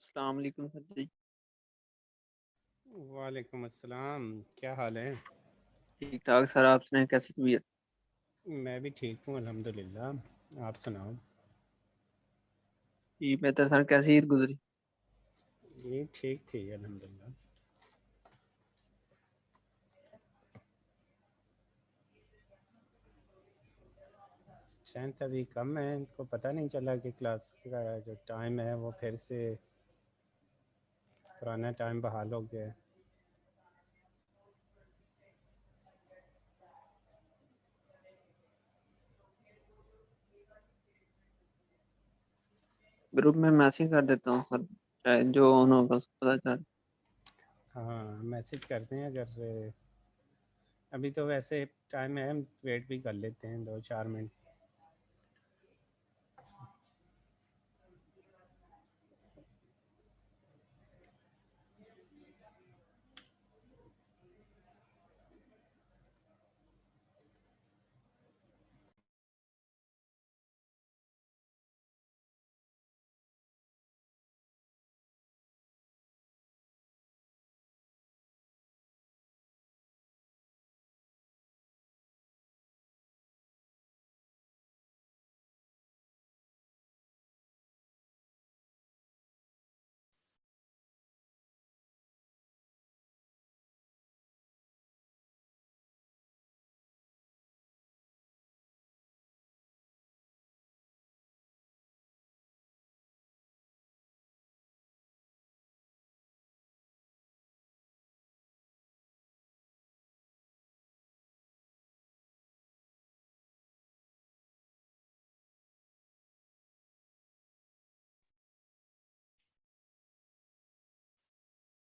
अस्सलाम वालेकुम सर जी। वालेकुम अस्सलाम। क्या हाल है? ठीक ठाक सर, आप सुनाएं कैसी तबीयत? मैं भी ठीक हूँ अल्हम्दुलिल्लाह। आप सुनाओ। जी बेहतर सर, कैसी ईद गुजरी? ये ठीक थी अल्हम्दुलिल्लाह। स्ट्रेंथ अभी कम है, इनको पता नहीं चला कि क्लास का जो टाइम है वो फिर से पुराना टाइम बहाल हो गया है। ग्रुप में मैसेज कर देता हूँ सर, शायद जो ऑन होगा उसको पता चल। हाँ, मैसेज करते हैं अगर अभी तो वैसे टाइम है, हम वेट भी कर लेते हैं 2-4 मिनट।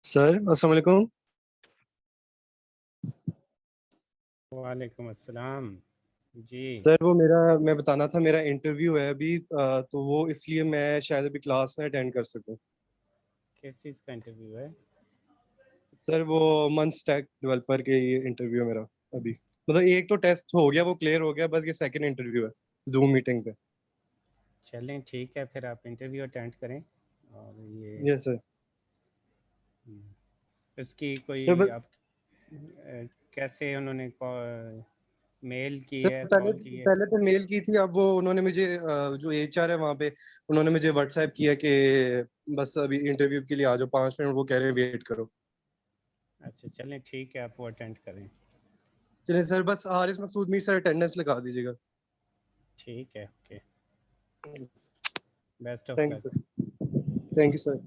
सर अस्सलाम वालेकुम। वालेकुम अस्सलाम। जी। सर वो मेरा मैं बताना था, मेरा इंटरव्यू है अभी, तो वो इसलिए मैं शायद अभी क्लास ना अटेंड कर सकूं। किस चीज़ का इंटरव्यू है? सर वो मंथ स्टैक डेवलपर के ये इंटरव्यू है मेरा अभी। मतलब एक तो टेस्ट हो गया, वो क्लियर हो गया, बस ये सेकंड इंटरव्यू है जूम मीटिंग पे। चलें ठीक है, फिर आप इंटरव्यू अटेंड करें। और ये यस सर। उसकी सर कोई आप कैसे उन्होंने मेल की सर है, पहले कॉल की है? पहले तो मेल की थी, अब वो उन्होंने मुझे जो एचआर है वहाँ पे, उन्होंने मुझे व्हाट्सएप किया कि बस अभी इंटरव्यू के लिए आ जाओ 5 मिनट, वो कह रहे हैं वेट करो। अच्छा चलें ठीक है, आप वो अटेंड करें। चलिए सर, बस हारिस मकसूद मीर सर अटेंडेंस लगा दीजिएगा। ठीक है, okay. Best of thank you luck. Sir. Thank you sir.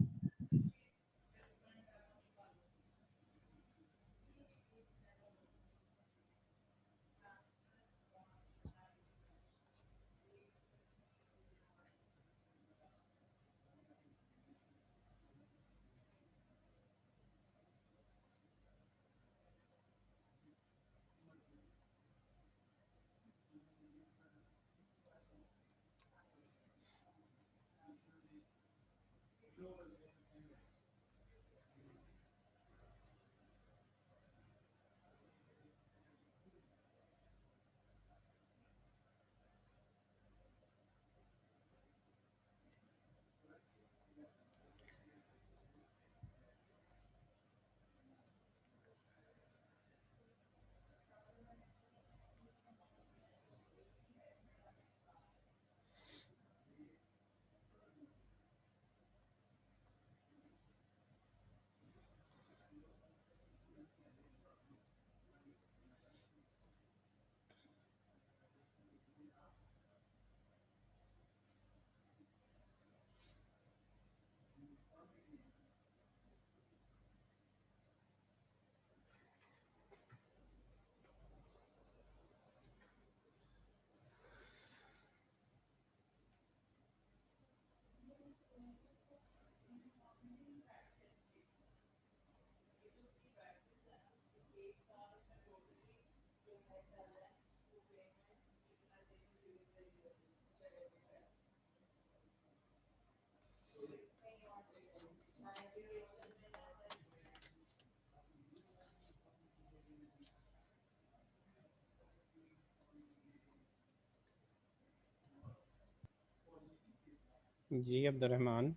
जी अब्दुलरहमान।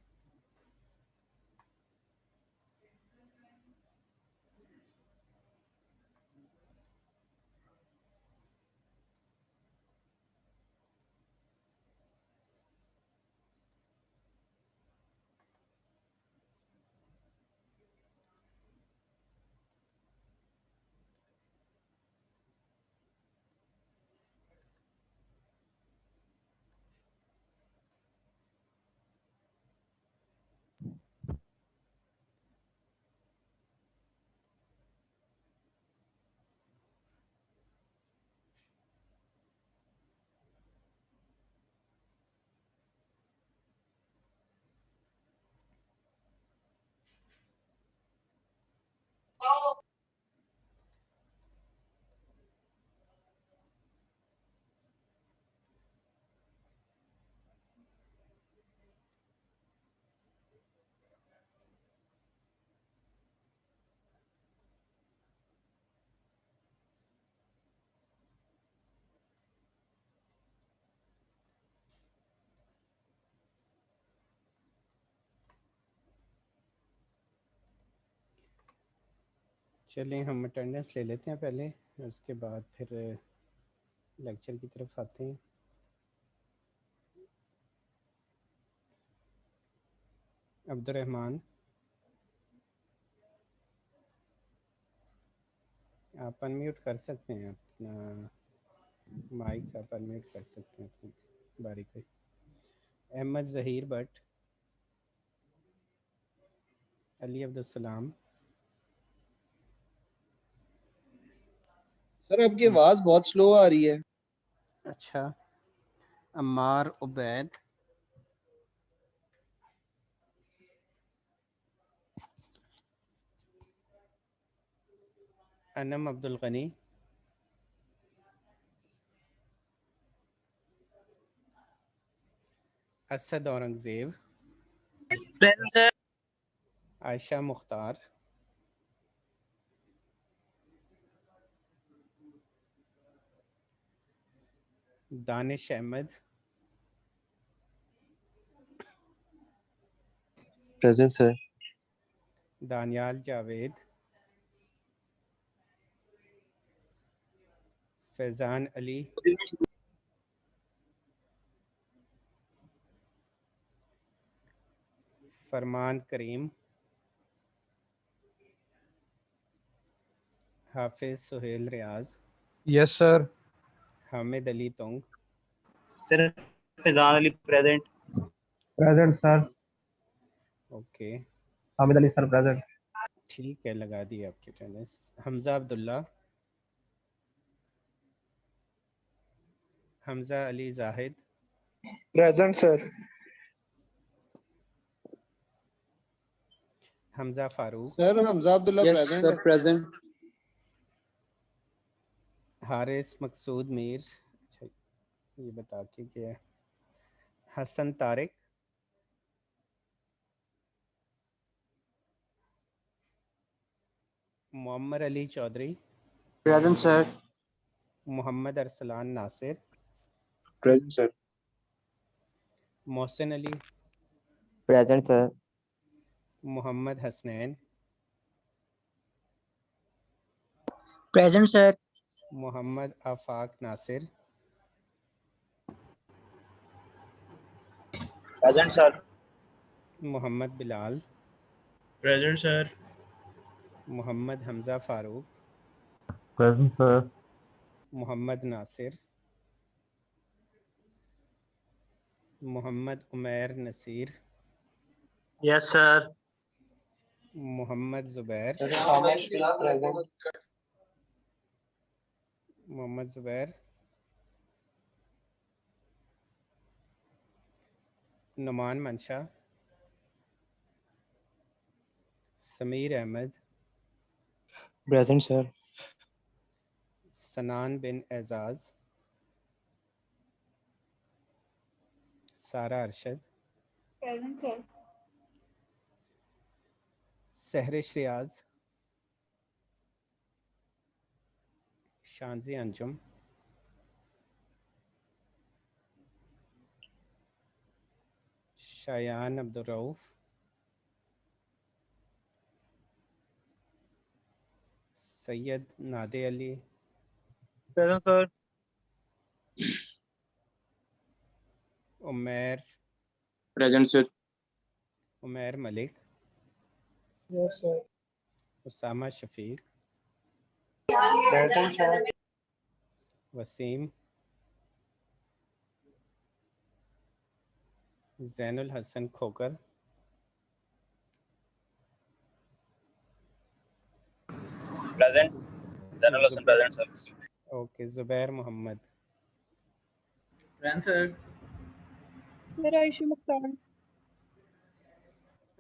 चलें हम अटेंडेंस ले लेते हैं पहले, उसके बाद फिर लेक्चर की तरफ आते हैं। अब्दुर्रहमान, आप अनम्यूट कर सकते हैं अपना माइक, आप अनम्यूट कर सकते हैं अपनी बारी पे। अहमद ज़हीर भट्ट, अली अब्दुल सर आपकी आवाज बहुत स्लो आ रही है। अच्छा, Ammar Ubaid, Anam Abdul Ghani, Asad Aurangzeb, Ayesha Mukhtar, Danish Ahmed, present sir. Daniyal Javed, Faizan Ali, Farman Karim, Hafiz Suhail Riaz, yes sir. Hamid Ali Tung, sir Faizan Ali present. Present sir. Okay Hamid Ali sir present. ठीक है, लगा दी आपकी attendance. Hamza Abdullah, Hamza Ali Zahid, present sir. Hamza Farooq, sir Hamza Abdullah yes present sir है। प्रेजेंट। हारिस मकसूद मीर, अच्छा ये बता के क्या है, Hasan Tariq, Mohammad Ali Chaudhry, present sir. Mohammad Arsalan Nasir, present sir. Mohsin Ali, present sir. Mohammad Hasnain, present sir. Mohammad Afaq Nasir, present sir. Mohammad Bilal, present sir. Mohammad Hamza Farooq, present sir. Mohammad Nasir, Mohammad Umair Naseer, yes sir. Mohammad Zubair, Mohammad Zubair, Noman Mansha, Sameer Ahmed, present sir. सनान बिन Ejaz, Sara Arshad, present sir. Sehrish Riaz, Shanzay Anjum, Shayan Abdurrauf, Syed Nade Ali, present sir. Umair present sir. Umair Malik, yes sir. Usama Shafiq, present sir. Waseem, Zainul Hasan Khokhar, present. General Hasan present sir. Okay, Zubair Mohammad, present sir. मेरा आयशा मुख्तार।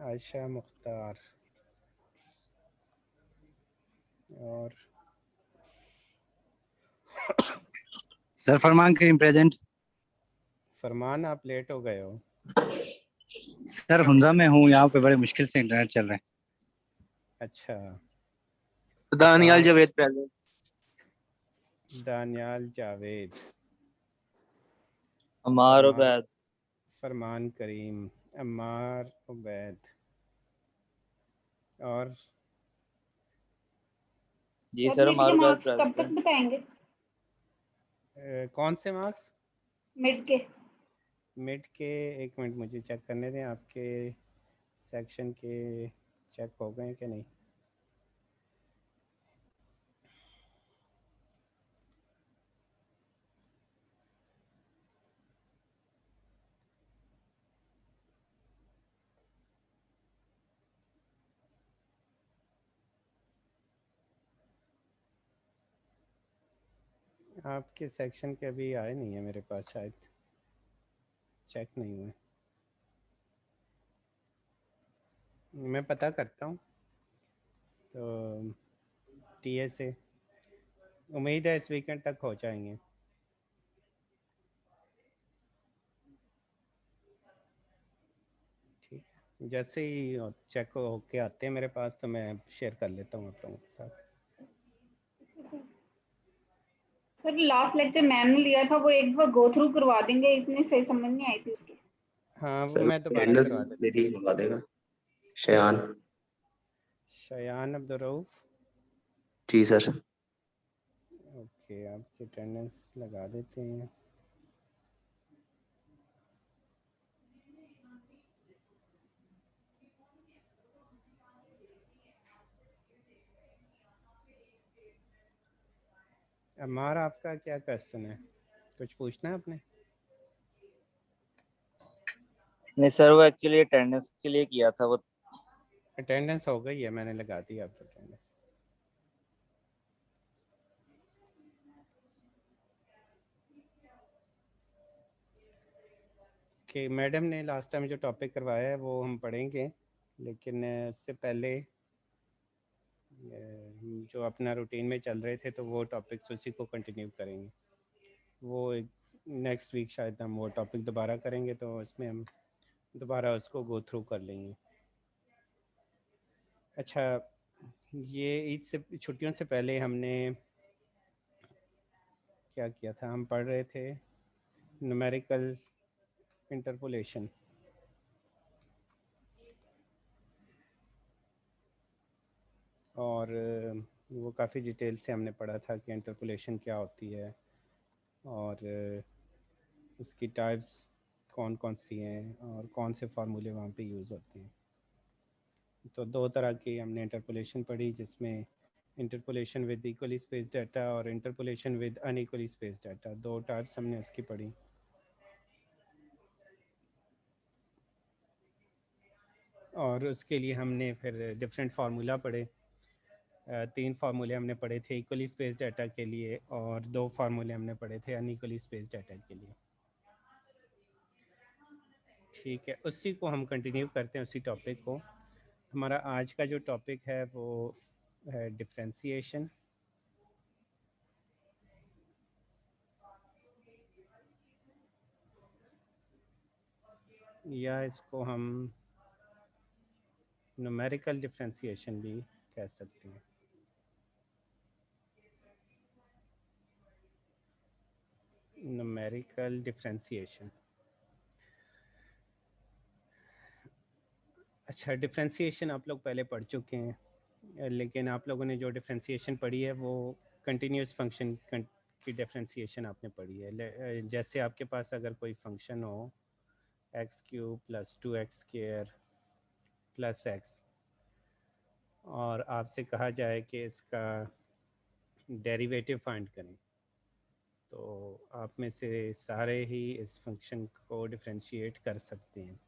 आयशा मुख्तार, और sir फरमान करीम present. फरमान आप late हो गए हो। Sir Hamza में हूँ, यहाँ पे बड़े मुश्किल से इंटरनेट चल रहा है। अच्छा, दानियाल जावेद प्रेजेंट। दानियाल जावेद, अमार फरमान उबैद। फरमान करीम, अम्मार उबैद, और जी सर, हमारे पास मार्क्स कब तक प्रेजेंट। बताएंगे? कौन से मार्क्स? मिड के। मिड के 1 मिनट मुझे चेक करने दें, आपके सेक्शन के चेक हो गए कि नहीं। आपके सेक्शन के अभी आए नहीं है मेरे पास, शायद चेक नहीं हुए। मैं पता करता हूँ। तो टीए से उम्मीद है इस वीकेंड तक हो जाएंगे। ठीक है, जैसे ही चेक होके आते हैं मेरे पास तो मैं शेयर कर लेता हूँ आप लोगों के साथ। सर लास्ट लेक्चर मैम ने लिया था, वो एक बार गो थ्रू करवा देंगे, इतनी सही समझ नहीं आई थी उसकी। हाँ वो सर मैं दोबारा अटेंडेंस करवा देता मेरी मंगा देगा शयान। हूँ। शयान अब्दुल रऊफ। जी सर। ओके, आपकी अटेंडेंस लगा देते हैं। अमार, आपका क्या क्वेश्चन है? कुछ पूछना है आपने? नहीं सर, वो एक्चुअली अटेंडेंस के लिए किया था वो। अटेंडेंस हो गई है, मैंने लगा दी आपकी अटेंडेंस। कि मैडम ने लास्ट टाइम जो टॉपिक करवाया है वो हम पढ़ेंगे, लेकिन उससे पहले जो अपना रूटीन में चल रहे थे तो वो टॉपिक्स उसी को कंटिन्यू करेंगे। वो नेक्स्ट वीक शायद हम वो टॉपिक दोबारा करेंगे, तो उसमें हम दोबारा उसको गो थ्रू कर लेंगे। अच्छा, ये ईद से छुट्टियों से पहले हमने क्या किया था? हम पढ़ रहे थे न्यूमेरिकल इंटरपोलेशन। और वो काफ़ी डिटेल से हमने पढ़ा था कि इंटरपोलेशन क्या होती है और उसकी टाइप्स कौन कौन सी हैं और कौन से फार्मूले वहाँ पे यूज़ होते हैं। तो 2 तरह की हमने इंटरपोलेशन पढ़ी, जिसमें interpolation with equally space data और interpolation with unequally space data, 2 types हमने उसकी पढ़ी। और उसके लिए हमने फिर डिफरेंट फार्मूला पढ़े। 3 फार्मूले हमने पढ़े थे इक्वली स्पेस डाटा के लिए और 2 फार्मूले हमने पढ़े थे अनइक्वली स्पेस डाटा के लिए। ठीक है, उसी को हम कंटिन्यू करते हैं, उसी टॉपिक को। हमारा आज का जो टॉपिक है वो है डिफरेंशिएशन। या इसको हम न्यूमेरिकल डिफरेंशिएशन भी कह सकते हैं। Numerical differentiation. अच्छा, डिफरेंशिएशन आप लोग पहले पढ़ चुके हैं, लेकिन आप लोगों ने जो डिफरेंशिएशन पढ़ी है वो कंटिन्यूस फंक्शन की डिफरेंशिएशन आपने पढ़ी है। जैसे आपके पास अगर कोई फंक्शन हो x³ + 2x² + x और आपसे कहा जाए कि इसका डेरिवेटिव फाइंड करें, तो आप में से सारे ही इस फंक्शन को डिफरेंशिएट कर सकते हैं।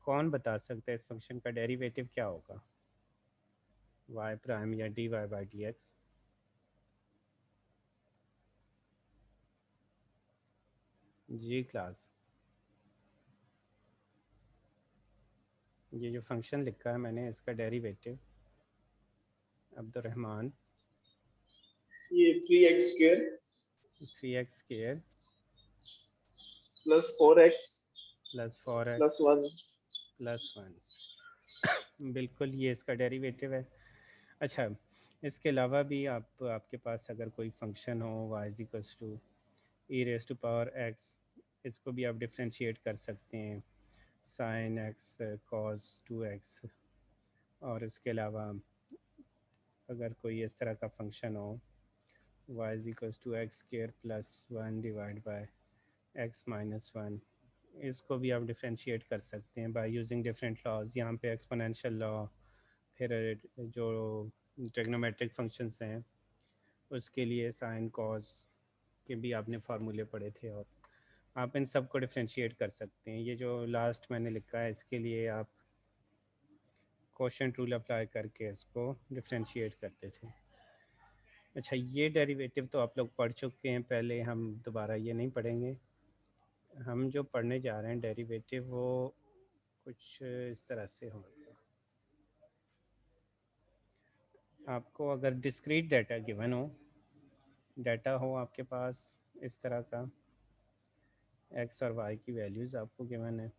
कौन बता सकता है इस फंक्शन का डेरिवेटिव क्या होगा? y' या dy/dx? जी क्लास, ये जो फंक्शन लिखा है मैंने इसका डेरिवेटिव अब्दुलरहमान। ये 3x² 3x² + 4x + 4x + 1। + 1 बिल्कुल, ये इसका डेरिवेटिव है। अच्छा, इसके अलावा भी आपके पास अगर कोई फंक्शन हो y = e⁻x, इसको भी आप डिफरेंशिएट कर सकते हैं sin x cos 2x। और इसके अलावा अगर कोई इस तरह का फंक्शन हो y is equals to X square plus 1 divide by x minus 1, इसको भी आप डिफ्रेंशिएट कर सकते हैं बाय यूजिंग डिफरेंट लॉज। यहाँ पे एक्सपोनेंशियल लॉ, फिर जो ट्रिग्नोमेट्रिक फंक्शंस हैं उसके लिए साइन कॉस के भी आपने फार्मूले पढ़े थे, और आप इन सब को डिफ्रेंशिएट कर सकते हैं। ये जो लास्ट मैंने लिखा है इसके लिए आप क्वोशिएंट रूल अप्लाई करके इसको डिफ्रेंशिएट करते थे। अच्छा, ये डेरिवेटिव तो आप लोग पढ़ चुके हैं पहले, हम दोबारा ये नहीं पढ़ेंगे। हम जो पढ़ने जा रहे हैं डेरिवेटिव वो कुछ इस तरह से होगा। आपको अगर डिस्क्रीट डाटा गिवन हो, डाटा हो आपके पास इस तरह का, एक्स और वाई की वैल्यूज़ आपको गिवन है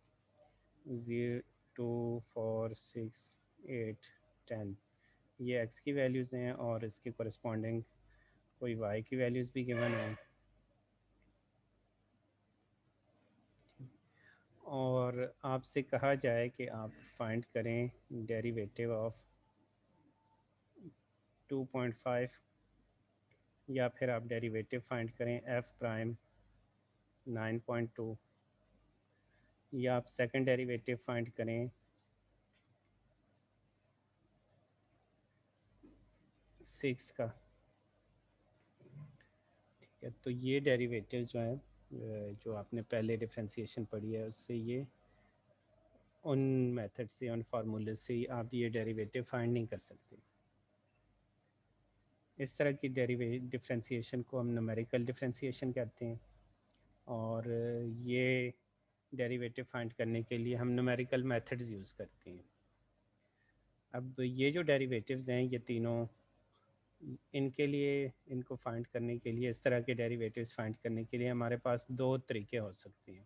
0, 2, 4, 6, 8, 10, ये एक्स की वैल्यूज़ हैं, और इसके कॉरस्पॉन्डिंग कोई वाई की वैल्यूज़ भी गिवन है। और आपसे कहा जाए कि आप फाइंड करें डेरिवेटिव ऑफ 2.5, या फिर आप डेरिवेटिव फाइंड करें एफ प्राइम 9.2, या आप सेकंड डेरिवेटिव फाइंड करें 6 का। ठीक है, तो ये डेरिवेटिव जो है जो आपने पहले डिफ्रेंसिएशन पढ़ी है उससे, ये उन मेथड से, उन फार्मूले से आप ये डेरिवेटिव फाइंड नहीं कर सकते। इस तरह की डिफ्रेंसिएशन को हम न्यूमेरिकल डिफ्रेंसिएशन कहते हैं, और ये डेरिवेटिव फाइंड करने के लिए हम न्यूमेरिकल मेथड्स यूज़ करते हैं। अब ये जो डेरिवेटिव्स हैं ये तीनों, इनके लिए, इनको फाइंड करने के लिए, इस तरह के डेरिवेटिव्स फाइंड करने के लिए हमारे पास दो तरीके हो सकते हैं।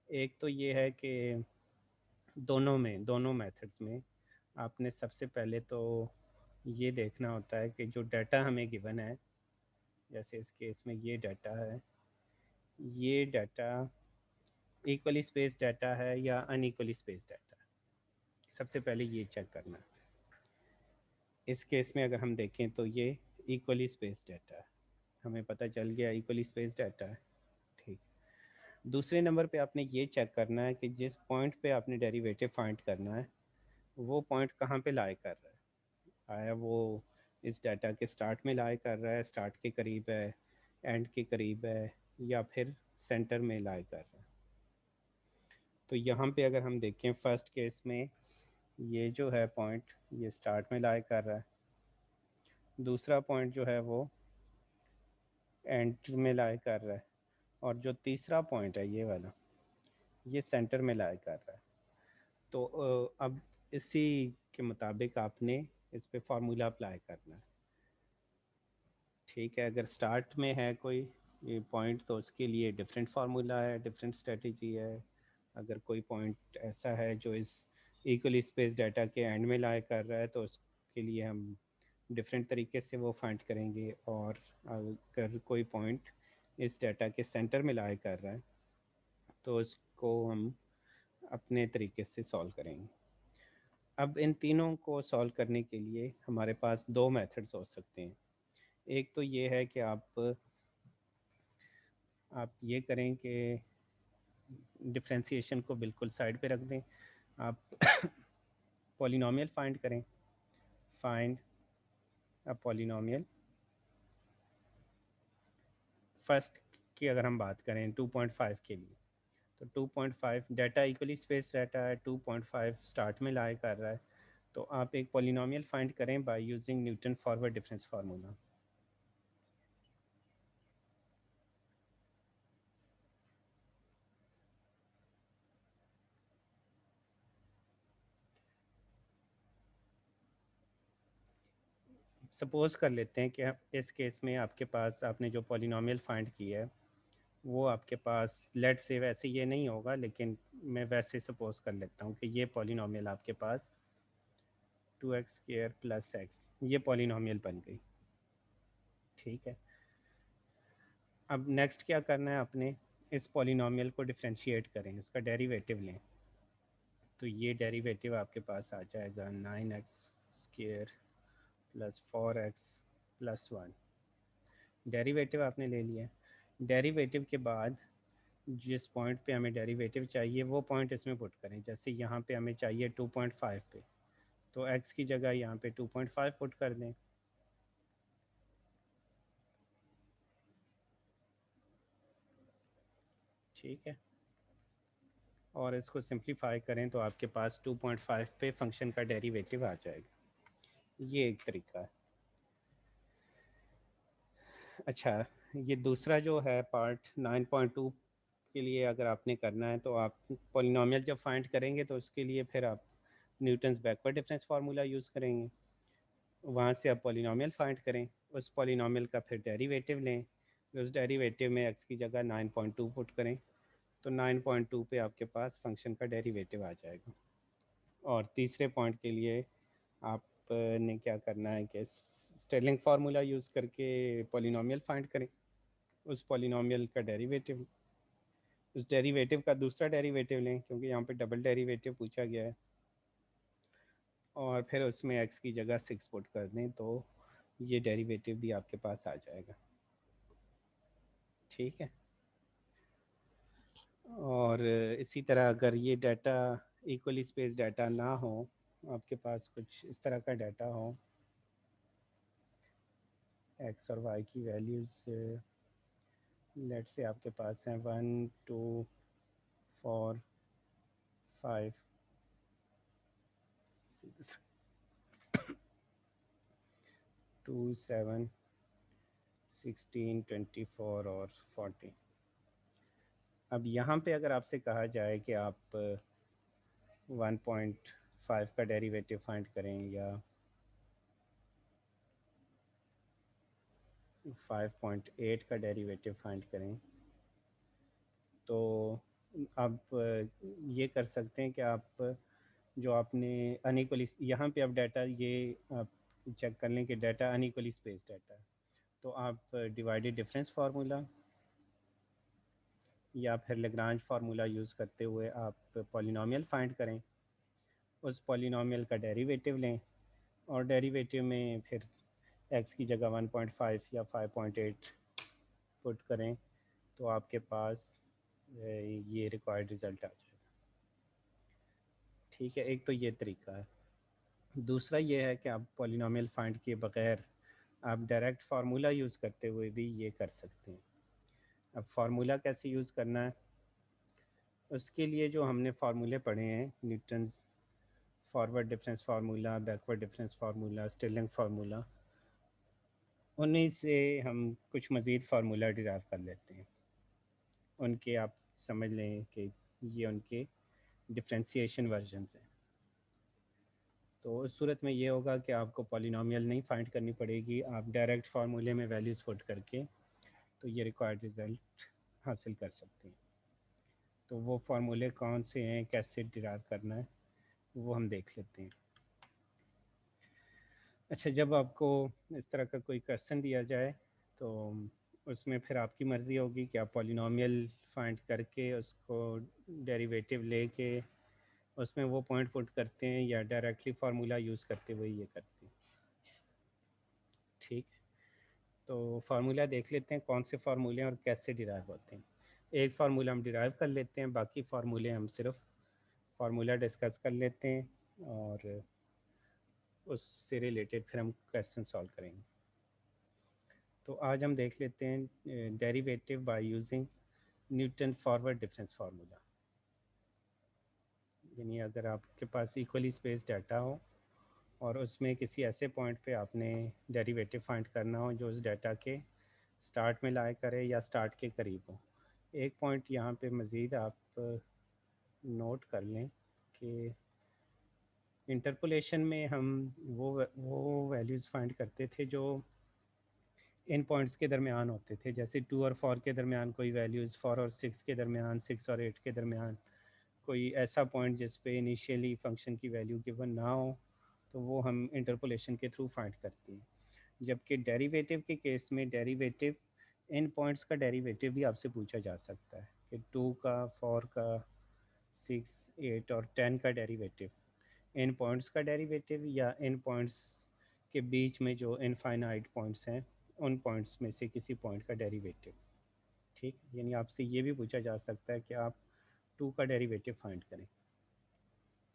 एक तो ये है कि दोनों मेथड्स में आपने सबसे पहले तो ये देखना होता है कि जो डाटा हमें गिवन है, जैसे इस केस में ये डाटा है, ये डाटा इक्वली स्पेस डाटा है या अनइक्वली स्पेस डाटा है। सबसे पहले ये चेक करना है। इस केस में अगर हम देखें तो ये इक्वली स्पेस डाटा है, हमें पता चल गया इक्वली स्पेस डाटा है। ठीक, दूसरे नंबर पे आपने ये चेक करना है कि जिस पॉइंट पे आपने डेरिवेटिव फाइंड करना है वो पॉइंट कहाँ पे लाई कर रहा है। आया वो इस डाटा के स्टार्ट में लाई कर रहा है, स्टार्ट के करीब है, एंड के करीब है, या फिर सेंटर में लाई कर रहा है। तो यहाँ पे अगर हम देखें फर्स्ट केस में ये जो है पॉइंट ये स्टार्ट में लाई कर रहा है, दूसरा पॉइंट जो है वो एंड में लाई कर रहा है, और जो तीसरा पॉइंट है ये वाला, ये सेंटर में लाई कर रहा है। तो अब इसी के मुताबिक आपने इस पे फार्मूला अप्लाई करना है। ठीक है, अगर स्टार्ट में है कोई ये पॉइंट तो उसके लिए डिफरेंट फार्मूला है, डिफरेंट स्ट्रेटजी है। अगर कोई पॉइंट ऐसा है जो इस इक्वली स्पेस डाटा के एंड में लाई कर रहा है तो उसके लिए हम डिफरेंट तरीके से वो फाइंड करेंगे, और अगर कोई पॉइंट इस डाटा के सेंटर में लाई कर रहा है तो उसको हम अपने तरीके से सॉल्व करेंगे। अब इन तीनों को सॉल्व करने के लिए हमारे पास दो मेथड्स हो सकते हैं। एक तो ये है कि आप ये करें कि डिफ्रेंशिएशन को बिल्कुल साइड पे रख दें, आप पॉलिनॉमियल फाइंड करें, फाइंड अ पॉलिनॉमियल। फर्स्ट की अगर हम बात करें 2.5 के लिए, तो 2.5 डाटा इक्वली स्पेस डाटा है, 2.5 स्टार्ट में लाई कर रहा है, तो आप एक पॉलिनॉमियल फाइंड करें by using Newton forward difference formula. Suppose कर लेते हैं कि इस केस में आपके पास आपने जो पॉलिनॉमियल फाइंड किया है वो आपके पास, लेट से वैसे ये नहीं होगा लेकिन मैं वैसे सपोज़ कर लेता हूँ कि ये पॉलिनॉमियल आपके पास 2x स्क्वायर प्लस x, ये पॉलिनॉमियल बन गई। ठीक है, अब नेक्स्ट क्या करना है, आपने इस पॉलिनॉमियल को डिफरेंशिएट करें, उसका डेरिवेटिव लें। तो ये डेरिवेटिव आपके पास आ जाएगा 9x square plus 4x plus 1। Derivative आपने ले लिया। डेरिवेटिव के बाद जिस पॉइंट पे हमें डेरिवेटिव चाहिए वो पॉइंट इसमें पुट करें। जैसे यहाँ पे हमें चाहिए 2.5 पे, तो x की जगह यहाँ पे 2.5 पुट कर दें। ठीक है, और इसको सिंप्लीफाई करें तो आपके पास 2.5 पे फंक्शन का डेरिवेटिव आ जाएगा। ये एक तरीका है। अच्छा, ये दूसरा जो है पार्ट 9.2 के लिए अगर आपने करना है तो आप पॉलिनोमियल जब फाइंड करेंगे तो उसके लिए फिर आप Newton's backward difference formula use करेंगे। वहाँ से आप पॉलिनोमियल फाइंड करें, उस पॉलिनोमियल का फिर डेरिवेटिव लें, उस डेरिवेटिव में x की जगह 9.2 पुट करें तो 9.2 पे आपके पास फंक्शन का डेरिवेटिव आ जाएगा। और तीसरे पॉइंट के लिए आपने क्या करना है कि स्टेलिंग फार्मूला यूज़ करके पॉलिनोमियल फाइंड करें, उस पॉलिनोमियल का डेरिवेटिव, उस डेरिवेटिव का दूसरा डेरिवेटिव लें क्योंकि यहाँ पे डबल डेरिवेटिव पूछा गया है, और फिर उसमें x की जगह 6 पुट कर दें तो ये डेरिवेटिव भी आपके पास आ जाएगा। ठीक है, और इसी तरह अगर ये डाटा इक्वली स्पेस डाटा ना हो, आपके पास कुछ इस तरह का डाटा हो, x और y की वैल्यूज़ लेट से आपके पास हैं 1 2 4 5 6 2 7 16 24 और 40। अब यहाँ पे अगर आपसे कहा जाए कि आप 1.5 का डेरिवेटिव फाइंड करें या 5.8 का डेरिवेटिव फाइंड करें, तो आप ये कर सकते हैं कि आप जो आपने अनइक्वली, यहाँ पे आप डाटा ये आप चेक कर लें कि डाटा अनइक्वली स्पेस डाटा है, तो आप डिवाइडेड डिफरेंस फार्मूला या फिर लेग्रांज फार्मूला यूज़ करते हुए आप पॉलिनोमियल फाइंड करें, उस पॉलिनोमियल का डेरिवेटिव लें और डेरिवेटिव में फिर x की जगह 1.5 या 5.8 पुट करें तो आपके पास ये रिक्वायर्ड रिज़ल्ट आ जाएगा। ठीक है, एक तो ये तरीका है। दूसरा ये है कि आप पॉलिनोमियल फाइंड किए बग़ैर आप डायरेक्ट फार्मूला यूज़ करते हुए भी ये कर सकते हैं। अब फार्मूला कैसे यूज़ करना है, उसके लिए जो हमने फार्मूले पढ़े हैं, Newton's forward difference formula, backward difference formula, Stirling formula, उन्हीं से हम कुछ मज़ीद फार्मूला डिराइव कर लेते हैं। उनके आप समझ लें कि ये उनके डिफ्रेंशिएशन वर्जन्स हैं। तो उस सूरत में ये होगा कि आपको पॉलिनोमियल नहीं फाइंड करनी पड़ेगी, आप डायरेक्ट फार्मूले में वैल्यूज़ पुट करके तो ये रिक्वायर्ड रिज़ल्ट हासिल कर सकते हैं। तो वो फार्मूले कौन से हैं, कैसे डिराइव करना है, वो हम देख लेते हैं। अच्छा, जब आपको इस तरह का कोई क्वेश्चन दिया जाए तो उसमें फिर आपकी मर्ज़ी होगी कि आप पॉलिनोमियल फाइंड करके उसको डेरिवेटिव लेके उसमें वो पॉइंट पुट करते हैं या डायरेक्टली फार्मूला यूज़ करते हुए ये करते हैं। ठीक है, तो फार्मूला देख लेते हैं कौन से फार्मूले और कैसे डिराइव होते हैं। एक फार्मूला हम डिराइव कर लेते हैं, बाकी फार्मूले हम सिर्फ फार्मूला डिस्कस कर लेते हैं और उससे रिलेटेड फिर हम क्वेश्चन सॉल्व करेंगे। तो आज हम देख लेते हैं derivative by using Newton forward difference formula. यानी अगर आपके पास इक्वली स्पेस डाटा हो और उसमें किसी ऐसे पॉइंट पे आपने डेरिवेटिव फाइंड करना हो जो उस डाटा के स्टार्ट में लाया करे या स्टार्ट के करीब हो। एक पॉइंट यहाँ पे मज़ीद आप नोट कर लें कि इंटरपोलेशन में हम वो वैल्यूज़ फाइंड करते थे जो इन पॉइंट्स के दरमियान होते थे। जैसे 2 और 4 के दरमियान कोई वैल्यूज़, 4 और 6 के दरमियान, 6 और 8 के दरमियान कोई ऐसा पॉइंट जिस पे इनिशियली फंक्शन की वैल्यू गिवन ना हो, तो वो हम इंटरपोलेशन के थ्रू फाइंड करते हैं। जबकि डेरिवेटिव के केस में डेरिवेटिव, इन पॉइंट्स का डेरिवेटिव भी आपसे पूछा जा सकता है कि 2 का, 4 का, 6, 8 और 10 का डेरिवेटिव, इन पॉइंट्स का डेरिवेटिव या इन पॉइंट्स के बीच में जो इनफाइनाइट पॉइंट्स हैं उन पॉइंट्स में से किसी पॉइंट का डेरिवेटिव। ठीक, यानी आपसे ये भी पूछा जा सकता है कि आप 2 का डेरिवेटिव फाइंड करें।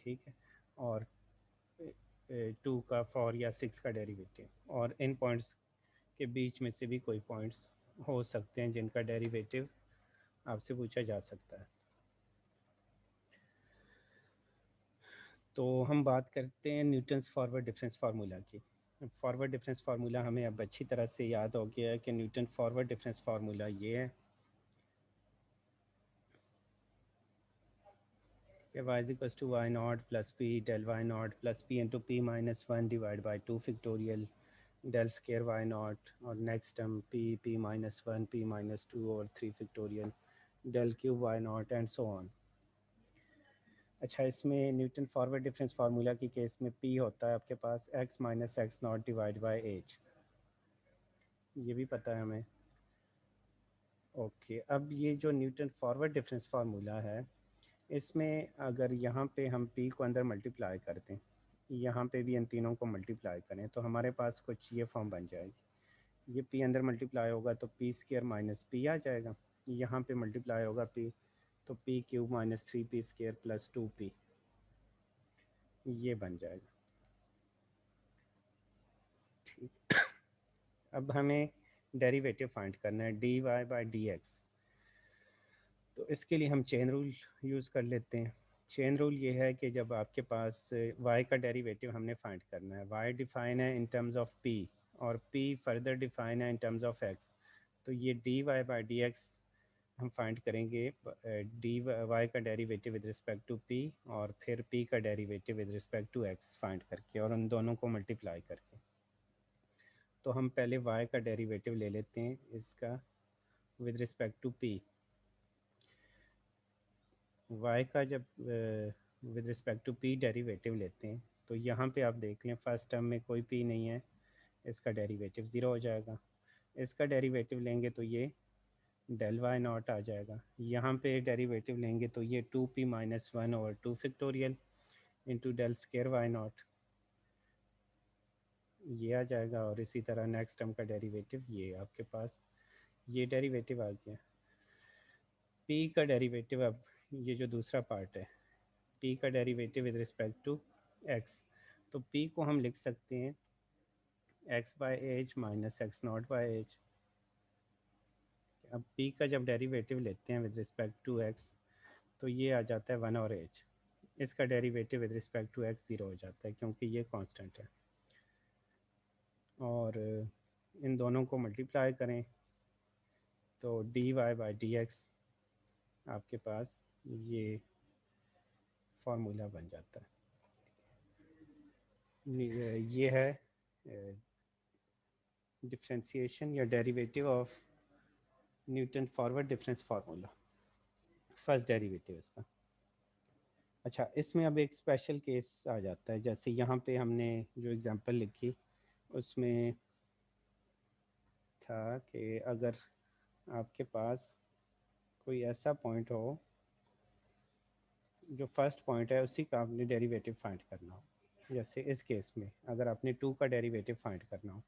ठीक है, और 2 का 4 या 6 का डेरिवेटिव, और इन पॉइंट्स के बीच में से भी कोई पॉइंट्स हो सकते हैं जिनका डेरिवेटिव आपसे पूछा जा सकता है। तो हम बात करते हैं न्यूटन्स फॉरवर्ड डिफरेंस फार्मूला की। फॉरवर्ड डिफरेंस फार्मूला हमें अब अच्छी तरह से याद हो गया है कि न्यूटन फॉरवर्ड डिफरेंस फार्मूला ये है कि y equals to y naught plus p del y naught plus p into p minus 1 divide by 2 factorial del square y naught, और next term p minus 1 p minus 2 और 3 factorial del cube y naught and so on. अच्छा, इसमें Newton forward difference formula की case में p होता है आपके पास x minus x naught divide by h, ये भी पता है हमें। ओके, अब ये जो न्यूटन फॉरवर्ड डिफरेंस फार्मूला है, इसमें अगर यहाँ पे हम p को अंदर मल्टीप्लाई कर दें, यहाँ पे भी इन तीनों को मल्टीप्लाई करें, तो हमारे पास कुछ ये फॉर्म बन जाएगी। ये p अंदर मल्टीप्लाई होगा तो p स्क्वायर माइनस p आ जाएगा, यहाँ पे मल्टीप्लाई होगा p तो p cube minus 3p square plus 2p, ये बन जाएगा। ठीक, अब हमें डेरिवेटिव फाइंड करना है dy बाई dx। तो इसके लिए हम चेन रूल यूज़ कर लेते हैं। चेन रूल ये है कि जब आपके पास y का डेरिवेटिव हमने फाइंड करना है, y डिफाइन है इन टर्म्स ऑफ p और p फर्दर डिफाइन है इन टर्म्स ऑफ x, तो ये dy बाई dx हम फाइंड करेंगे dy का derivative with respect to p और फिर p का derivative with respect to x find करके और उन दोनों को मल्टीप्लाई करके। तो हम पहले y का डेरिवेटिव ले लेते हैं इसका with respect to p। y का जब with respect to p derivative लेते हैं तो यहाँ पे आप देख लें फर्स्ट टर्म में कोई p नहीं है, इसका डेरिवेटिव 0 हो जाएगा। इसका डेरिवेटिव लेंगे तो ये डेल y नॉट आ जाएगा। यहाँ पे डेरिवेटिव लेंगे तो ये 2p minus 1 over 2 factorial into del square y naught, ये आ जाएगा। और इसी तरह नेक्स्ट टर्म का डेरिवेटिव ये आपके पास ये डेरिवेटिव आ गया। p का डेरिवेटिव, अब ये जो दूसरा पार्ट है p का derivative with respect to x, तो p को हम लिख सकते हैं x by H minus x naught by H. अब p का जब डेरिवेटिव लेते हैं विद रिस्पेक्ट टू x तो ये आ जाता है 1 और h, इसका derivative with respect to x 0 हो जाता है क्योंकि ये कांस्टेंट है। और इन दोनों को मल्टीप्लाई करें तो dy बाई dx आपके पास ये फार्मूला बन जाता है। ये है डिफरेंशिएशन या derivative of Newton forward difference formula, first derivative इसका। अच्छा, इसमें अब एक स्पेशल केस आ जाता है, जैसे यहाँ पे हमने जो एग्जांपल लिखी उसमें था कि अगर आपके पास कोई ऐसा पॉइंट हो जो फर्स्ट पॉइंट है उसी का आपने डेरिवेटिव फाइंड करना हो, जैसे इस केस में अगर आपने 2 का डेरिवेटिव फाइंड करना हो।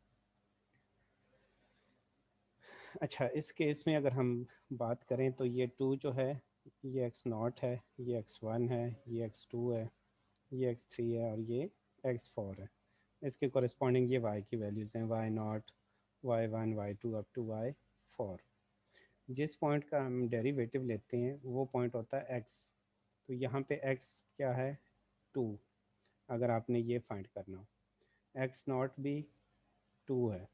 अच्छा, इस केस में अगर हम बात करें तो ये 2 जो है ये x0 है, ये x1 है, ये x2 है, ये x3 है और ये x4 है। इसके कॉरेस्पॉन्डिंग ये y की वैल्यूज़ हैं y0, y1, y2 up to y4। जिस पॉइंट का हम डेरिवेटिव लेते हैं वो पॉइंट होता है x, तो यहाँ पे x क्या है 2, अगर आपने ये फाइंड करना हो। x0 भी 2 है,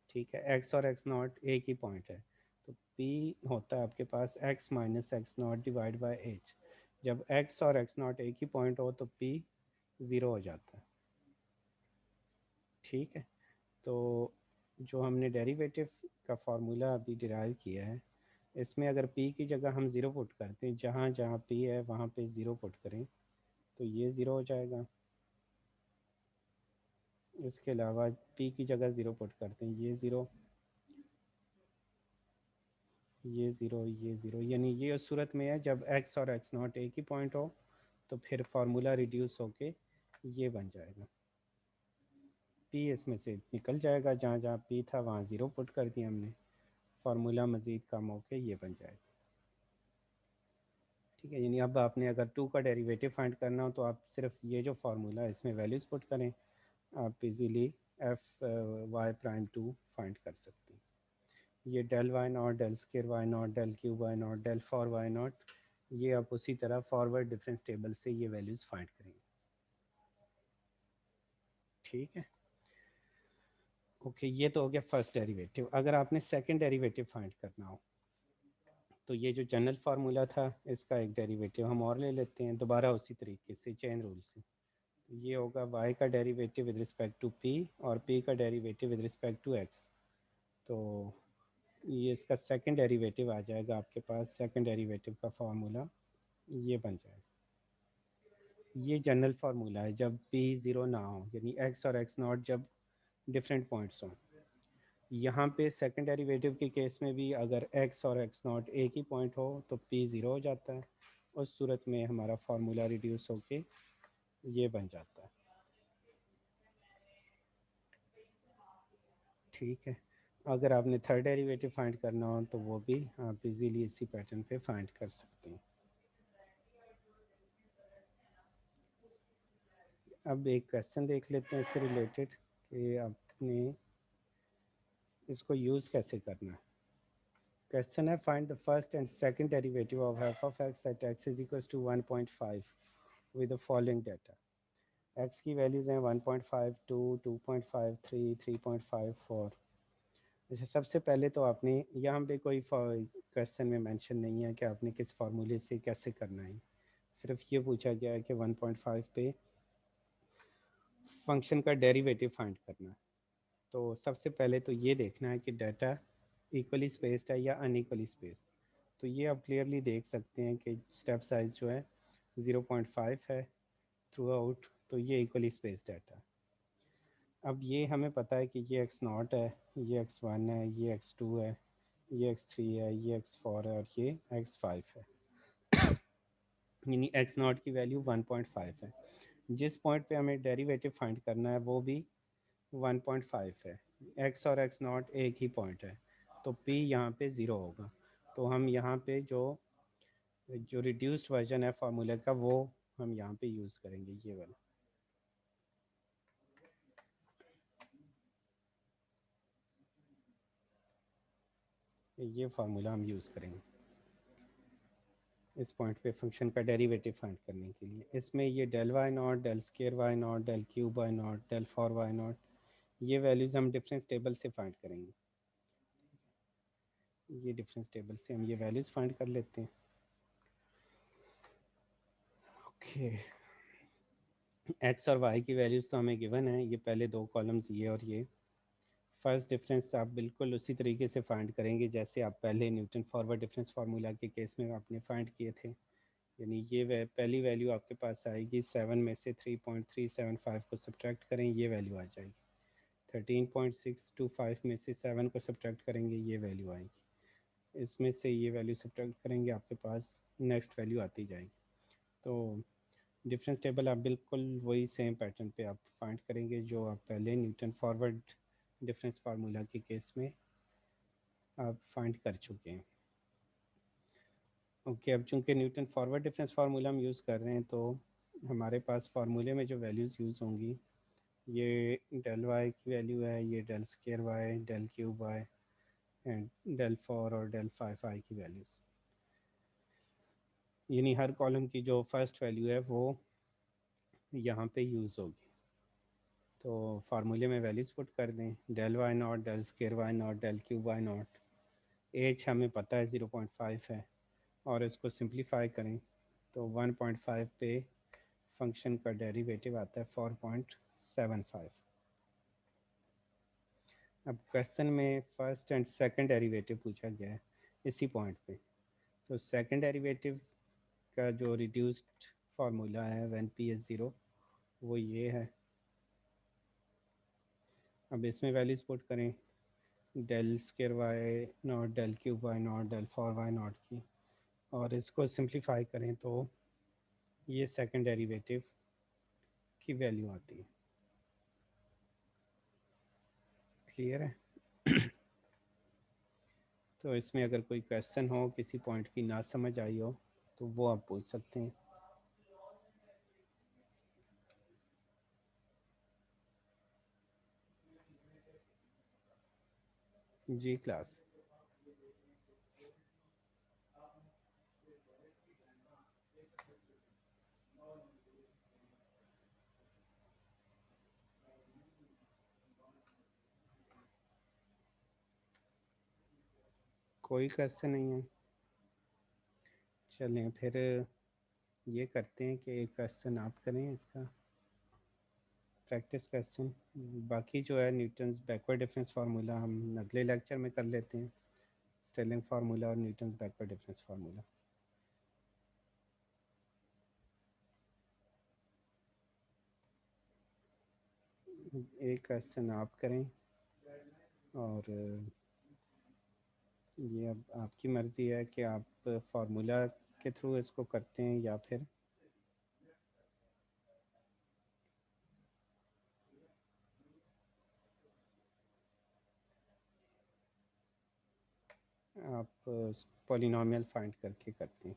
ठीक है, x और x0 एक ही पॉइंट है, तो p होता है आपके पास x minus x naught divide by H. जब x और x0 एक ही पॉइंट हो तो p 0 हो जाता है। ठीक है, तो जो हमने डेरिवेटिव का फार्मूला अभी डिराइव किया है इसमें अगर p की जगह हम 0 पुट करते हैं, जहाँ जहाँ p है वहाँ पे 0 पुट करें तो ये 0 हो जाएगा। इसके अलावा p की जगह 0 पुट करते हैं, ये 0, ये 0, ये 0, यानी ये उस सूरत में है जब x और x0 एक ही पॉइंट हो तो फिर फार्मूला रिड्यूस होके ये बन जाएगा। पी इसमें से निकल जाएगा, जहाँ जहाँ पी था वहाँ ज़ीरो पुट कर दिया हमने, फार्मूला मज़ीद कम होके ये बन जाएगा। ठीक है, यानी अब आपने अगर 2 का डेरिवेटिव फाइंड करना हो तो आप सिर्फ ये जो फार्मूला है इसमें वैल्यूज़ पुट करें, आप easily F Y prime 2 find कर सकते हैं। ये del Y naught, del square Y naught, del cube Y naught, del four Y naught, ये आप उसी तरह फॉरवर्ड डिफरेंस टेबल से ये वैल्यूज़ फाइंड करेंगे। ठीक है, ओके, ये तो हो गया फर्स्ट डेरिवेटिव। अगर आपने सेकंड डेरिवेटिव फाइंड करना हो तो ये जो जनरल फार्मूला था इसका एक डेरिवेटिव हम और ले लेते हैं दोबारा उसी तरीके से, चेन रूल से। तो ये होगा y का derivative with respect to p और p का derivative with respect to x। तो ये इसका सेकंड डेरिवेटिव आ जाएगा आपके पास, सेकंड डेरिवेटिव का फार्मूला ये बन जाएगा। ये जनरल फार्मूला है जब p ज़ीरो ना हो, यानी x और x नॉट जब डिफरेंट पॉइंट्स हों। यहाँ पे सेकंड डेरिवेटिव के केस में भी अगर x और x नॉट एक ही पॉइंट हो तो p ज़ीरो हो जाता है, उस सूरत में हमारा फार्मूला रिड्यूस होके ये बन जाता है। ठीक है, अगर आपने थर्ड डेरिवेटिव फाइंड करना हो तो वो भी आप इजीली इसी पैटर्न पे फाइंड कर सकते हैं। अब एक क्वेश्चन देख लेते हैं इससे रिलेटेड कि आपने इसको यूज़ कैसे करना है। क्वेश्चन है find the first and second derivative of F of X at X is equal to 1.5 with the following data. X की वैल्यूज़ हैं 1.52, 2.53, 3.54। अच्छा, सबसे पहले तो आपने यहाँ पे कोई क्वेश्चन में मेंशन नहीं है कि आपने किस फार्मूले से कैसे करना है, सिर्फ ये पूछा गया है कि 1.5 पे फंक्शन का डेरिवेटिव फाइंड करना है। तो सबसे पहले तो ये देखना है कि डाटा इक्वली स्पेस्ड है या अनइक्वली स्पेस्ड। तो ये आप क्लियरली देख सकते हैं कि स्टेप साइज जो है 0.5 है थ्रू आउट, तो ये इक्वली स्पेस्ड डाटा। अब ये हमें पता है कि ये x नॉट है, ये x1 है, ये x2 है, ये x3 है, ये x4 है और ये x5 है। यानी x नॉट की वैल्यू 1.5 है। जिस पॉइंट पे हमें डेरिवेटिव फाइंड करना है वो भी 1.5 है। x और x नॉट एक ही पॉइंट है तो p यहाँ पे ज़ीरो होगा। तो हम यहाँ पे जो रिड्यूस्ड वर्जन है फार्मूले का वो हम यहाँ पे यूज़ करेंगे, ये वाला। ये फार्मूला हम यूज़ करेंगे इस पॉइंट पे फंक्शन का डेरिवेटिव फाइंड करने के लिए। इसमें ये del Y naught, del square Y naught, del cube Y naught, del four Y naught, ये वैल्यूज़ हम डिफरेंस टेबल से फाइंड करेंगे। ये डिफरेंस टेबल से हम ये वैल्यूज़ फाइंड कर लेते हैं। ओके, एक्स और वाई की वैल्यूज़ तो हमें गिवन है, ये पहले दो कॉलम्स ये और ये। फर्स्ट डिफरेंस आप बिल्कुल उसी तरीके से फाइंड करेंगे जैसे आप पहले न्यूटन फॉरवर्ड डिफरेंस फार्मूला के केस में आपने फाइंड किए थे। यानी ये पहली वैल्यू आपके पास आएगी 7 में से 3.375 को सब्ट्रैक्ट करें, ये वैल्यू आ जाएगी। 13.625 में से 7 को सब्ट्रैक्ट करेंगे, ये वैल्यू आएगी। इसमें से ये वैल्यू सब्ट्रैक्ट करेंगे, आपके पास नेक्स्ट वैल्यू आती जाएगी। तो डिफरेंस टेबल आप बिल्कुल वही सेम पैटर्न पे आप फाइंड करेंगे जो आप पहले न्यूटन फॉरवर्ड डिफरेंस फार्मूला के केस में आप फाइंड कर चुके हैं। ओके, अब चूंकि न्यूटन फॉरवर्ड डिफरेंस फार्मूला हम यूज़ कर रहे हैं तो हमारे पास फार्मूले में जो वैल्यूज़ यूज़ होंगी ये डेल वाई की वैल्यू है, ये del square Y, del cube Y and del four और डेल 5 आई की वैल्यूज़। यानी हर कॉलम की जो फर्स्ट वैल्यू है वो यहाँ पे यूज़ होगी। तो फार्मूले में वैल्यूज़ पुट कर दें, del Y naught, del square Y naught, del cube Y naught. H हमें पता है 0.5 है और इसको सिंप्लीफाई करें तो 1.5 पे फंक्शन का डेरिवेटिव आता है 4.75। अब क्वेश्चन में फर्स्ट एंड सेकंड डेरिवेटिव पूछा गया है इसी पॉइंट पे। तो सेकंड डेरिवेटिव का जो रिड्यूस्ड फार्मूला है व्हेन p इज़ 0 वो ये है। अब इसमें वैल्यूज़ पुट करें del square Y naught, del cube Y naught, del four Y naught की, और इसको सिंप्लीफाई करें तो ये सेकंड डेरिवेटिव की वैल्यू आती है। क्लियर है? तो इसमें अगर कोई क्वेश्चन हो, किसी पॉइंट की ना समझ आई हो, तो वो आप पूछ सकते हैं। जी क्लास। कोई क्वेश्चन नहीं है? चलें फिर ये करते हैं कि एक क्वेश्चन आप करें इसका प्रैक्टिस क्वेश्चन। बाकी जो है न्यूटन्स बैकवर्ड डिफरेंस फार्मूला हम अगले लेक्चर में कर लेते हैं। स्टेलिंग फार्मूला और न्यूटन्स बैकवर्ड डिफरेंस फार्मूला। एक क्वेश्चन आप करें और ये अब आपकी मर्ज़ी है कि आप फार्मूला के थ्रू इसको करते हैं या फिर आप पॉलिनॉमियल फाइंड करके करते हैं।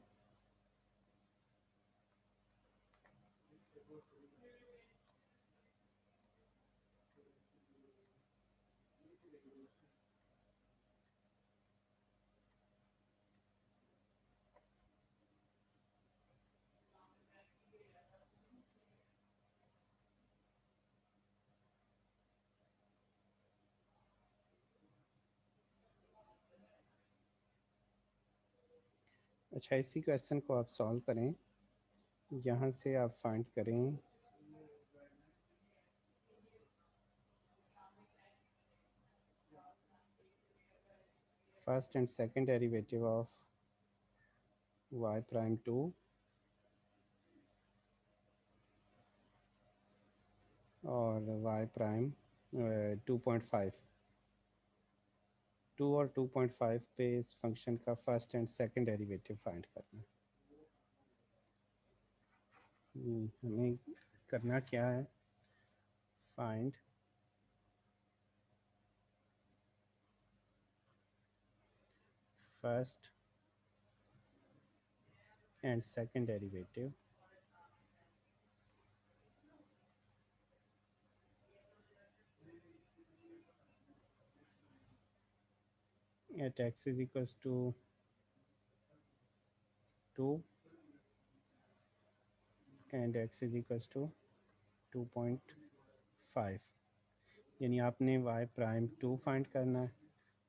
अच्छा, इसी क्वेश्चन को आप सॉल्व करें। यहाँ से आप फाइंड करें first and second derivative of y prime 2 और y प्राइम 2.5। 2 और 2.5 पे इस फंक्शन का first and second derivative find करना है। हमें करना क्या है? Find first and second derivative at x is equals to 2 and x is equals to 2.5। यानी आपने y प्राइम 2 फाइंड करना है,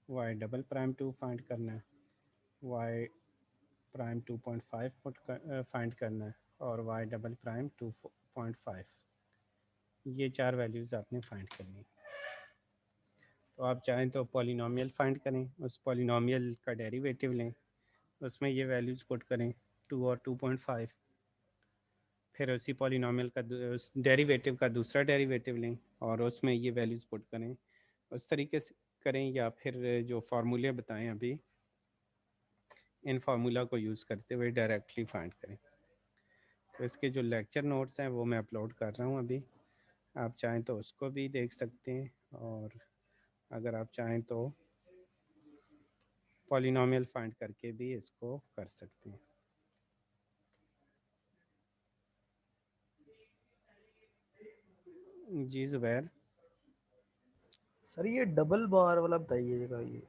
y डबल प्राइम 2 फाइंड करना है, y प्राइम 2.5 फाइंड करना है और y डबल प्राइम 2.5। ये चार वैल्यूज़ आपने फाइंड करनी है। तो आप चाहें तो पॉलिनॉमियल फाइंड करें, उस पॉलिनॉमियल का डेरिवेटिव लें, उसमें ये वैल्यूज़ पुट करें 2 और 2.5। फिर उसी पॉलिनॉमियल का उस डेरिवेटिव का दूसरा डेरिवेटिव लें और उसमें ये वैल्यूज़ पुट करें। उस तरीके से करें या फिर जो फार्मूले बताएं अभी, इन फार्मूला को यूज़ करते हुए डायरेक्टली फाइंड करें। तो इसके जो लेक्चर नोट्स हैं वो मैं अपलोड कर रहा हूँ अभी, आप चाहें तो उसको भी देख सकते हैं और अगर आप चाहें तो पॉलिनॉमियल फाइंड करके भी इसको कर सकते हैं। जी ज़ुबैर। सर ये डबल बार वाला बताइएगा, ये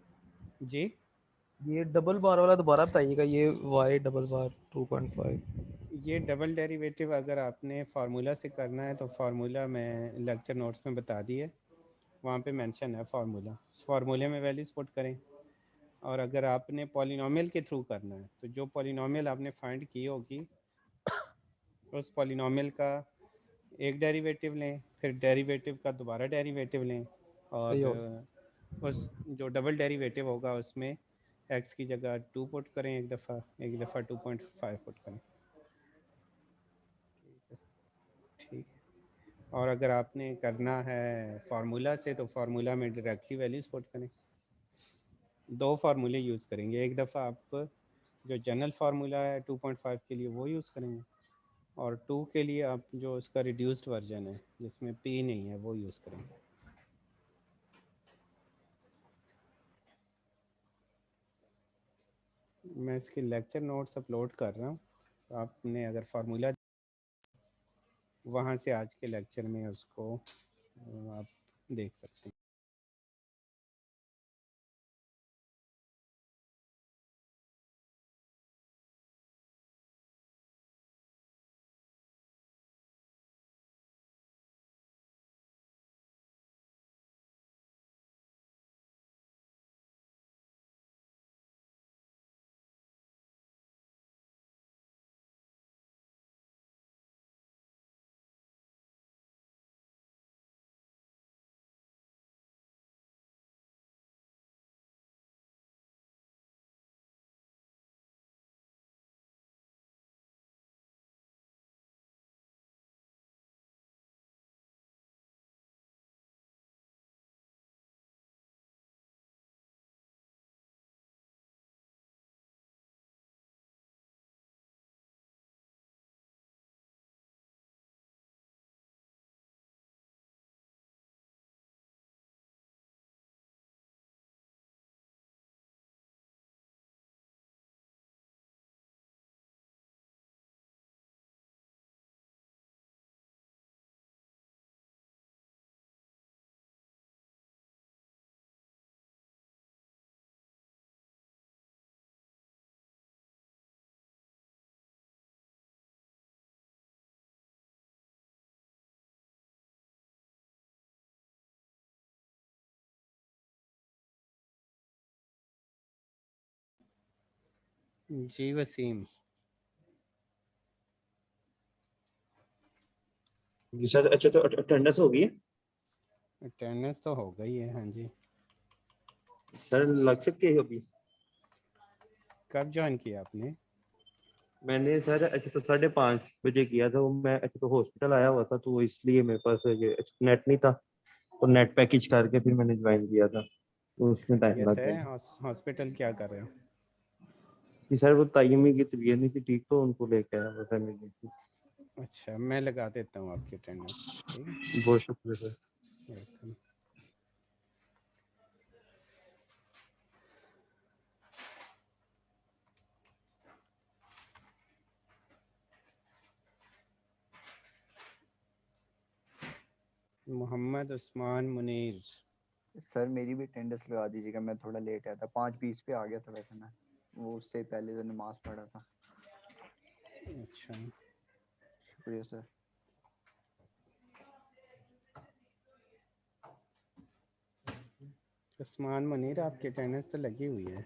जी ये डबल बार वाला दोबारा बताइएगा, ये y डबल बार 2.5। ये डबल डेरिवेटिव अगर आपने फार्मूला से करना है तो फार्मूला मैं लेक्चर नोट्स में बता दिए, वहाँ पे मेंशन है फार्मूला। उस फार्मूले में वैल्यूज पुट करें। और अगर आपने पॉलिनॉमियल के थ्रू करना है तो जो पॉलिनॉमियल आपने फाइंड की होगी उस पॉलिनॉमियल का एक डेरिवेटिव लें, फिर डेरिवेटिव का दोबारा डेरिवेटिव लें और उस जो डबल डेरिवेटिव होगा उसमें x की जगह 2 पुट करें एक दफ़ा 2.5 पुट करें। ठीक है। और अगर आपने करना है फार्मूला से तो फार्मूला में डायरेक्टली वैल्यूज पुट करें। दो फार्मूले यूज़ करेंगे, एक दफ़ा आप जो जनरल फार्मूला है 2.5 के लिए वो यूज़ करेंगे और 2 के लिए आप जो उसका रिड्यूस्ड वर्जन है जिसमें p नहीं है वो यूज़ करेंगे। मैं इसकी लेक्चर नोट्स अपलोड कर रहा हूँ, आपने अगर फार्मूला वहाँ से आज के लेक्चर में उसको आप देख सकते हैं। जी वसीम। सर अच्छा तो अटेंडेंस हो गई है? अटेंडेंस तो हो गई है, हाँ जी। सर लग सकती है अभी? कब ज्वाइन किया आपने? मैंने सर अच्छा तो 5:30 बजे किया था वो। मैं अच्छा तो हॉस्पिटल आया हुआ था तो इसलिए मेरे पास ये नेट नहीं था, तो नेट पैकेज करके फिर मैंने ज्वाइन किया था, तो उसमें टाइम खैरियत लग है? गया। हॉस्पिटल क्या कर रहे हो? जी सर वो तायमी की तबीयत नहीं थी ठीक, तो उनको लेके आया वो फैमिली। अच्छा, मैं लगा देता हूँ आपकी अटेंडेंस, ठीक है? बहुत शुक्रिया sir. Welcome. Mohammad Usman Munir. Sir मेरी भी अटेंडेंस लगा दीजिएगा, मैं थोड़ा लेट आया था, 5:20 पे आ गया था वैसे मैं, वो उससे पहले तो नमाज पढ़ा था। अच्छा, शुक्रिया सर। उस्मान मुनीर आपकी अटेंडेंस तो लगी हुई है।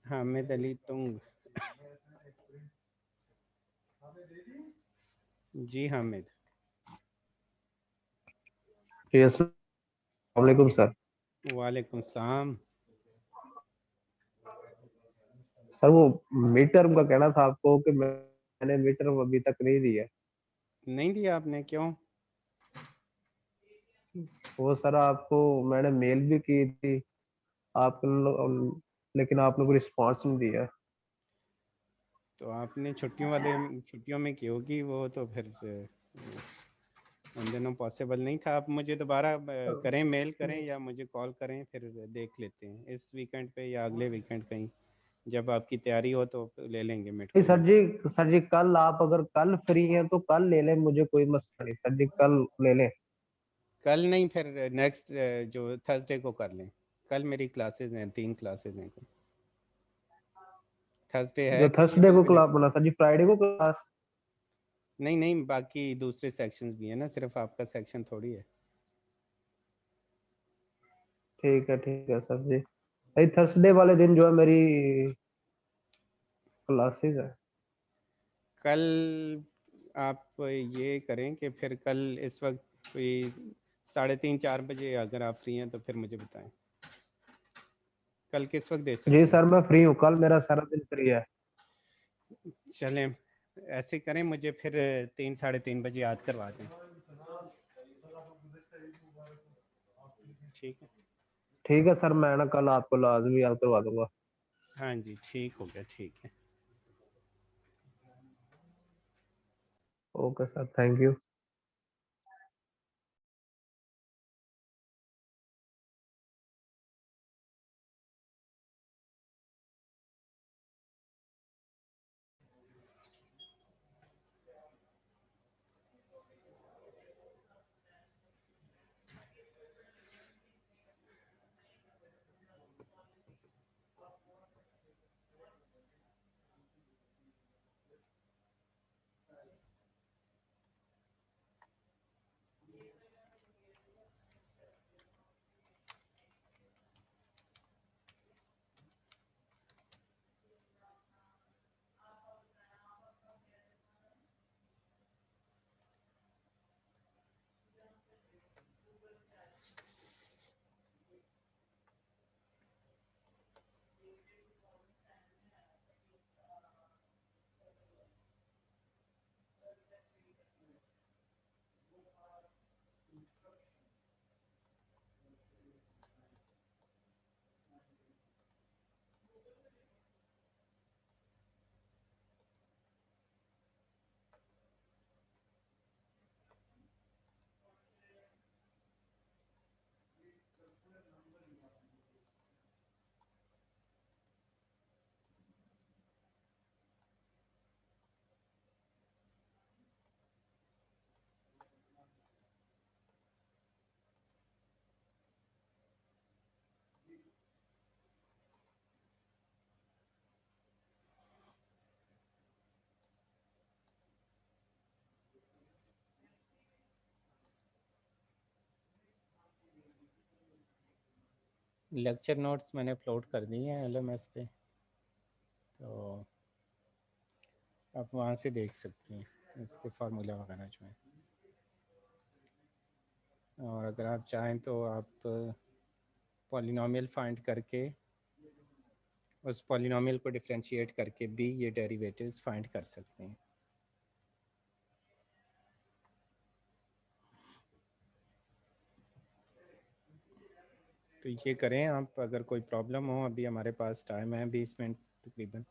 हामिद अली तुंग। जी हामिद। जी अस्सलाम वालेकुम सर। वालेकुम सलाम। सर वो मिड टर्म का कहना था आपको कि मैंने मिड टर्म अभी तक नहीं दिया। नहीं दिया आपने, क्यों? वो सर आपको मैंने मेल भी की थी आप लेकिन आपने कोई रिस्पांस नहीं दिया। तो आपने छुट्टियों में की होगी वो, तो फिर उन दिनों पॉसिबल नहीं था। आप मुझे दोबारा करें, मेल करें या मुझे कॉल करें, फिर देख लेते हैं इस वीकेंड पे या अगले वीकेंड कहीं, जब आपकी तैयारी हो तो ले लेंगे मिड नहीं कॉलेज। सर जी कल आप अगर कल फ्री हैं तो कल ले लें, मुझे कोई मसला नहीं सर जी, कल ले लें। कल नहीं, फिर नेक्स्ट जो थर्सडे को कर लें। कल मेरी क्लासेस हैं, 3 क्लासेस हैं। थर्सडे है जो कोई थर्सडे को अवेलेबल? क्लास बना सर जी, फ्राइडे को क्लास। नहीं नहीं, बाकी दूसरे सेक्शंस भी है ना, सिर्फ आपका सेक्शन थोड़ी है। ठीक है सर जी। भाई थर्सडे वाले दिन जो है मेरी क्लासेस है। कल आप ये करें कि फिर कल इस वक्त कोई 3:30-4 बजे अगर आप फ्री हैं तो फिर मुझे बताएं। कल किस वक्त दे जी सकते हैं? सर मैं फ्री हूँ, कल मेरा सारा दिन फ्री है। चलें, ऐसे करें, मुझे फिर 3-3:30 बजे याद करवा दें। ठीक है? ठीक है सर, मैं ना कल आपको लाजमी याद करवा दूंगा। हाँ जी, ठीक हो गया, ठीक है। Okay sir, thank you. Lecture notes मैंने अपलोड कर दिए हैं LMS पे, तो आप वहाँ से देख सकते हैं इसके फार्मूला वगैरह जो है। और अगर आप चाहें तो आप पॉलिनॉमियल फाइंड करके उस पॉलिनॉमियल को डिफरेंशिएट करके भी ये डेरिवेटिव्स फाइंड कर सकते हैं। तो ये करें आप, अगर कोई प्रॉब्लम हो, अभी हमारे पास टाइम है 20 मिनट तकरीबन,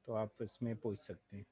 तो आप उसमें पूछ सकते हैं।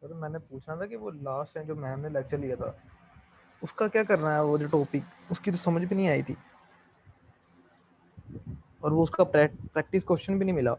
सर मैंने पूछना था कि वो लास्ट टाइम जो मैम ने लेक्चर लिया था उसका क्या करना है, वो जो टॉपिक उसकी तो समझ भी नहीं आई थी, और वो उसका प्रैक्टिस क्वेश्चन भी नहीं मिला।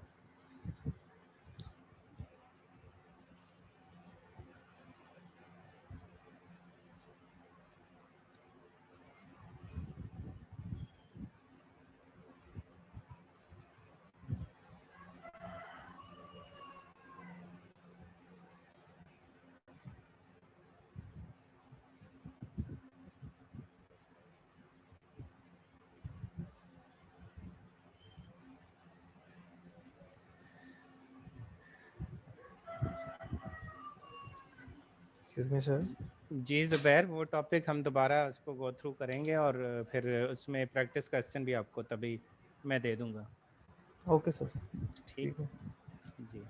सर जी ज़ुबैर, वो टॉपिक हम दोबारा उसको गो थ्रू करेंगे और फिर उसमें प्रैक्टिस क्वेश्चन भी आपको तभी मैं दे दूंगा। ओके सर, ठीक है जी।